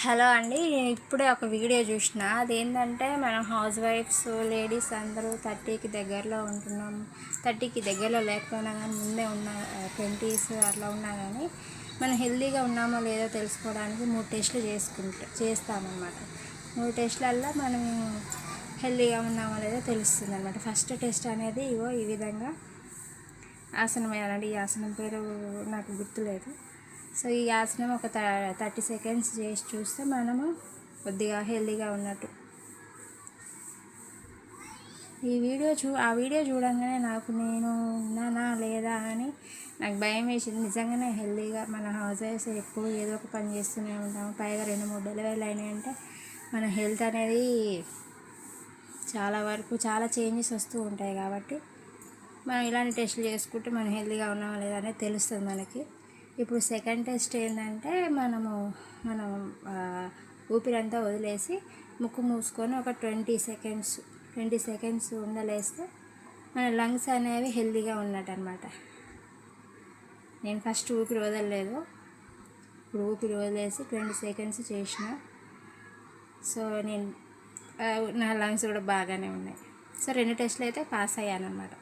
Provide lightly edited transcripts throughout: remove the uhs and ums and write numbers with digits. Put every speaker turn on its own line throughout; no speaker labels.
Hello అండి, నేను ఇప్పుడే ఒక వీడియో చూసిన. అదేంటంటే మనం హౌస్ వైఫ్స్ లేడీస్ అందరూ 30కి దగ్గరలో ఉంటున్నాం. 30కి దగ్గరలో లేకపోయినా కానీ ముందే ఉన్న 20s అట్లా ఉన్నా కానీ మనం హెల్తీగా ఉన్నామో లేదో తెలుసుకోవడానికి 3 టెస్టులు చేస్తామన్నమాట. 3 టెస్టులల్లో మనం హెల్తీగా ఉన్నామో లేదో తెలుస్తుంది అనమాట. ఫస్ట్ టెస్ట్ అనేది ఈ విధంగా ఆసనం వేయాలండి. ఈ ఆసనం పేరు నాకు గుర్తులేదు. సో ఈ ఆసనం ఒక 30 సెకండ్స్ చేసి చూస్తే మనము కొద్దిగా హెల్తీగా ఉన్నట్టు. ఆ వీడియో చూడంగానే నేను ఉన్నానా లేదా అని నాకు భయం వేసింది. నిజంగానే హెల్తీగా మన హౌస్ వైఫ్స్ ఎప్పుడు ఏదో ఒక పని చేస్తూనే ఉంటాము. పైగా 2-3 డెలివరీలు అయినాయంటే మన హెల్త్ అనేది చాలా చేంజెస్ వస్తూ ఉంటాయి. కాబట్టి మనం ఇలాంటి టెస్టులు చేసుకుంటే మనం హెల్తీగా ఉన్నామా లేదా అనేది తెలుస్తుంది మనకి. ఇప్పుడు సెకండ్ టెస్ట్ ఏంటంటే మనం ఊపిరంతా వదిలేసి ముక్కు మూసుకొని ఒక 20 సెకండ్స్ ఉండలేస్తే మన లంగ్స్ అనేవి హెల్తీగా ఉన్నట్టు అనమాట. నేను ఫస్ట్ ఊపిరి వదలలేదు, ఇప్పుడు ఊపిరి వదిలేసి 20 సెకండ్స్ చేసిన. సో నా లంగ్స్ కూడా బాగానే ఉన్నాయి. సో 2 టెస్టులు అయితే పాస్ అయ్యాను అనమాట.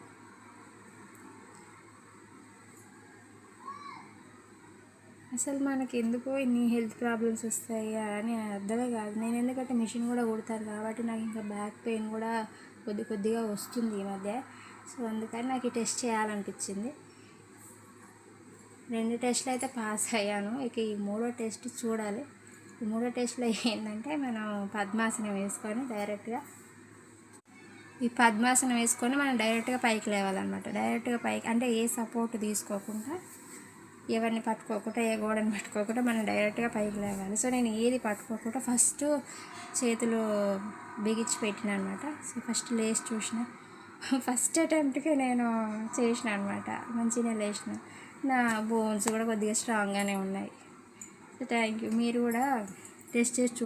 అసలు మనకి ఎందుకో ఇన్ని హెల్త్ ప్రాబ్లమ్స్ వస్తాయి అని అర్థమే కాదు. నేను ఎందుకంటే మిషన్ కూడా కుడతాను కాబట్టి నాకు ఇంకా బ్యాక్ పెయిన్ కూడా కొద్దిగా వస్తుంది ఈ మధ్య. సో అందుకని నాకు ఈ టెస్ట్ చేయాలనిపించింది. 2 టెస్టులు అయితే పాస్ అయ్యాను. ఇక ఈ 3వ టెస్ట్ చూడాలి. ఈ 3వ టెస్ట్లో ఏంటంటే మనం పద్మాసనం వేసుకొని డైరెక్ట్గా పైకి లేవాలన్నమాట. డైరెక్ట్గా పైకి అంటే ఏ సపోర్ట్ తీసుకోకుండా, ఎవరిని పట్టుకోకుండా, ఏ గోడని పట్టుకోకుండా మనం డైరెక్ట్గా పైకి లేవాలి. సో నేను ఏది పట్టుకోకుండా ఫస్ట్ చేతులు బిగించి పెట్టిన అనమాట. సో ఫస్ట్ లేచి చూసిన. ఫస్ట్ అటెంప్ట్కి నేను చేసిన అనమాట. మంచిగా లేచిన. నా బోన్స్ కూడా కొద్దిగా స్ట్రాంగ్గానే ఉన్నాయి. So thank you. మీరు కూడా టెస్ట్ చేసి